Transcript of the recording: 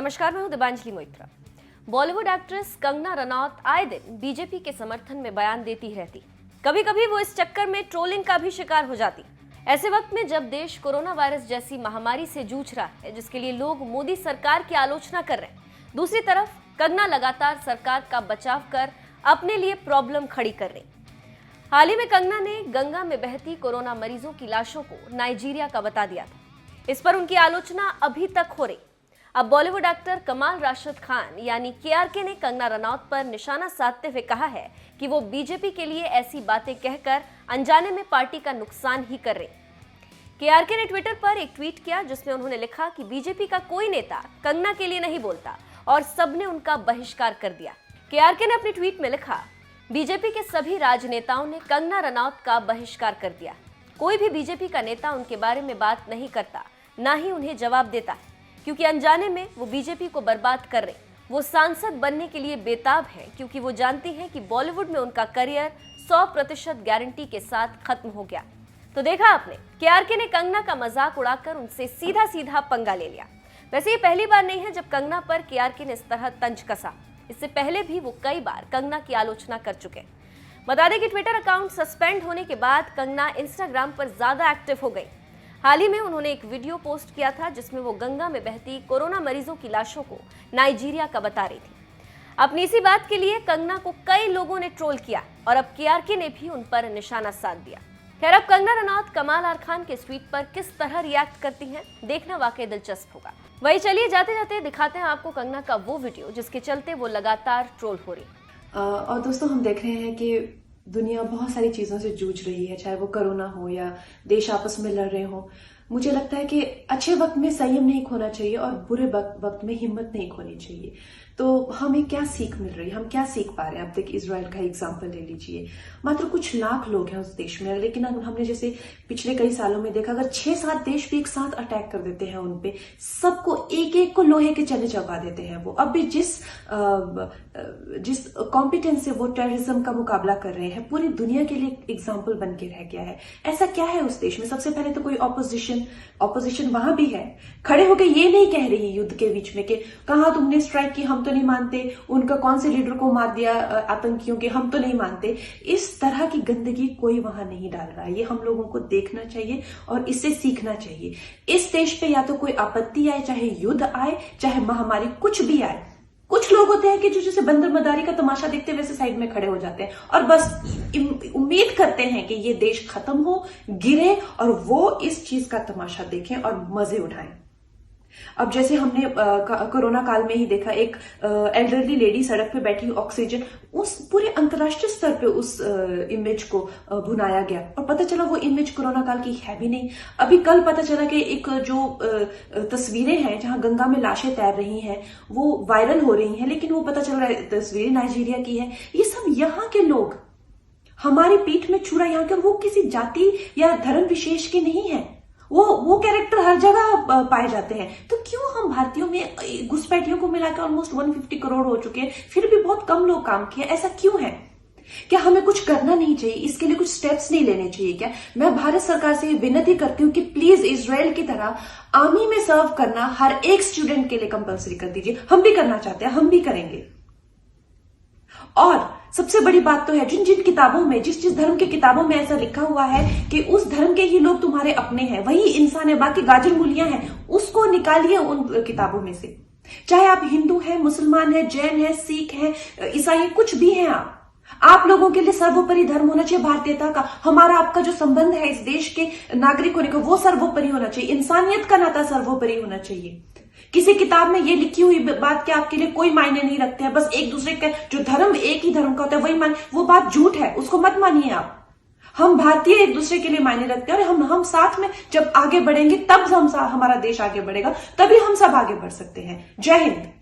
नमस्कार, मैं हूं दिबांजलि मोइत्रा। बॉलीवुड एक्ट्रेस कंगना रनौत आए दिन बीजेपी के समर्थन में बयान देती रहती। कभी कभी वो इस चक्कर में ट्रोलिंग का भी शिकार हो जाती। ऐसे वक्त में जब देश कोरोना वायरस जैसी महामारी से जूझ रहा है, जिसके लिए लोग मोदी सरकार की आलोचना कर रहे हैं, दूसरी तरफ कंगना लगातार सरकार का बचाव कर अपने लिए प्रॉब्लम खड़ी कर रही। हाल ही में कंगना ने गंगा में बहती कोरोना मरीजों की लाशों को नाइजीरिया का बता दिया था। इस पर उनकी आलोचना अभी तक हो रही। अब बॉलीवुड एक्टर कमाल राशिद खान यानी केआरके ने कंगना रनौत पर निशाना साधते हुए कहा है कि वो बीजेपी के लिए ऐसी बातें कहकर अनजाने में पार्टी का नुकसान ही कर रहे। केआरके ने ट्विटर पर एक ट्वीट किया जिसमें उन्होंने लिखा कि बीजेपी का कोई नेता कंगना के लिए नहीं बोलता और सबने उनका बहिष्कार कर दिया। केआरके ने अपनी ट्वीट में लिखा, बीजेपी के सभी राजनेताओं ने कंगना रनौत का बहिष्कार कर दिया। कोई भी बीजेपी का नेता उनके बारे में बात नहीं करता, ना ही उन्हें जवाब देता है, क्योंकि अनजाने में वो बीजेपी को बर्बाद कर रहे। वो सांसद बनने के लिए बेताब हैं, क्योंकि वो जानती हैं कि बॉलीवुड में उनका करियर 100% गारंटी के साथ खत्म हो गया। तो देखा आपने, केआरके ने कंगना का मजाक उड़ाकर उनसे सीधा सीधा पंगा ले लिया। वैसे ये पहली बार नहीं है जब कंगना पर केआरके ने इस तरह तंज कसा। इससे पहले भी वो कई बार कंगना की आलोचना कर चुके। बता दें कि ट्विटर अकाउंट सस्पेंड होने के बाद कंगना इंस्टाग्राम पर ज्यादा एक्टिव हो गई। हाल ही में उन्होंने एक वीडियो पोस्ट किया था जिसमें वो गंगा में बहती कोरोना मरीजों की लाशों को नाइजीरिया का बता रही थी। अपनी इसी बात के लिए कंगना को कई लोगों ने ट्रोल किया और अब केआरके ने भी उन पर निशाना साध दिया। खैर, अब कंगना रनौत कमाल आर खान के ट्वीट पर किस तरह रिएक्ट करती हैं, देखना वाकई दिलचस्प होगा। वही चलिए जाते जाते दिखाते हैं आपको कंगना का वो वीडियो जिसके चलते वो लगातार ट्रोल हो रही। और दोस्तों, हम देख रहे हैं कि दुनिया बहुत सारी चीजों से जूझ रही है, चाहे वो कोरोना हो या देश आपस में लड़ रहे हो। मुझे लगता है कि अच्छे वक्त में संयम नहीं खोना चाहिए और बुरे वक्त में हिम्मत नहीं खोनी चाहिए। तो हमें क्या सीख मिल रही है, हम क्या सीख पा रहे हैं? अब तक इजराइल का एग्जाम्पल ले लीजिए। मात्र कुछ लाख लोग हैं उस देश में, लेकिन हमने जैसे पिछले कई सालों में देखा, अगर 6-7 देश भी एक साथ अटैक कर देते हैं उनपे, सबको एक एक को लोहे के चने चबा देते हैं। वो अब भी जिस कॉम्पिटेंस से वो टेररिज्म का मुकाबला कर रहे हैं, पूरी दुनिया के लिए एग्जाम्पल बन के रह गया है। ऐसा क्या है उस देश में? सबसे पहले तो कोई ऑपोजिशन वहां भी है, खड़े होकर ये नहीं कह रही युद्ध के बीच में कि कहा तुमने स्ट्राइक की, हम तो नहीं मानते, उनका कौन से लीडर को मार दिया आतंकियों के, हम तो नहीं मानते। इस तरह की गंदगी कोई वहां नहीं डाल रहा है। ये हम लोगों को देखना चाहिए और इससे सीखना चाहिए। इस देश पे या तो कोई आपत्ति आए, चाहे युद्ध आए, चाहे महामारी, कुछ भी आए, कुछ लोग होते हैं कि जो जैसे बंदर मदारी का तमाशा देखते वैसे साइड में खड़े हो जाते हैं और बस उम्मीद करते हैं कि ये देश खत्म हो, गिरे और वो इस चीज का तमाशा देखें और मजे उठाएं। अब जैसे हमने कोरोना काल में ही देखा, एक एल्डरली लेडी सड़क पे बैठी, ऑक्सीजन, उस पूरे अंतर्राष्ट्रीय स्तर पे उस इमेज को भुनाया गया और पता चला वो इमेज कोरोना काल की है भी नहीं। अभी कल पता चला कि एक जो तस्वीरें हैं जहां गंगा में लाशें तैर रही हैं वो वायरल हो रही हैं, लेकिन वो पता चल रहा है तस्वीरें नाइजीरिया की है। ये सब यहाँ के लोग हमारी पीठ में छुरा, यहाँ के, वो किसी जाति या धर्म विशेष के नहीं है। वो कैरेक्टर हर जगह पाए जाते हैं। तो क्यों हम भारतीयों में घुसपैठियों को मिलाकर ऑलमोस्ट 150 करोड़ हो चुके हैं, फिर भी बहुत कम लोग काम किए? ऐसा क्यों है? क्या हमें कुछ करना नहीं चाहिए? इसके लिए कुछ स्टेप्स नहीं लेने चाहिए क्या? मैं भारत सरकार से विनती करती हूँ कि प्लीज इजराइल की तरह आर्मी में सर्व करना हर एक स्टूडेंट के लिए कंपलसरी कर दीजिए। हम भी करना चाहते हैं, हम भी करेंगे। और सबसे बड़ी बात तो है, जिन जिन किताबों में, जिस जिस धर्म की किताबों में ऐसा लिखा हुआ है कि उस धर्म के ही लोग तुम्हारे अपने हैं, वही इंसान है, बाकी गाजर मूलियां हैं, उसको निकालिए उन किताबों में से। चाहे आप हिंदू हैं, मुसलमान हैं, जैन हैं, सिख हैं, ईसाई, कुछ भी हैं आप लोगों के लिए सर्वोपरि धर्म होना चाहिए भारतीयता का। हमारा आपका जो संबंध है इस देश के नागरिक होने का, वो सर्वोपरि होना चाहिए। इंसानियत का नाता सर्वोपरि होना चाहिए। किसी किताब में ये लिखी हुई बात के आपके लिए कोई मायने नहीं रखते हैं, बस एक दूसरे का जो धर्म एक ही धर्म का होता है वही मान, वो बात झूठ है, उसको मत मानिए आप। हम भारतीय एक दूसरे के लिए मायने रखते हैं और हम साथ में जब आगे बढ़ेंगे तब हमारा देश आगे बढ़ेगा, तभी हम सब आगे बढ़ सकते हैं। जय हिंद।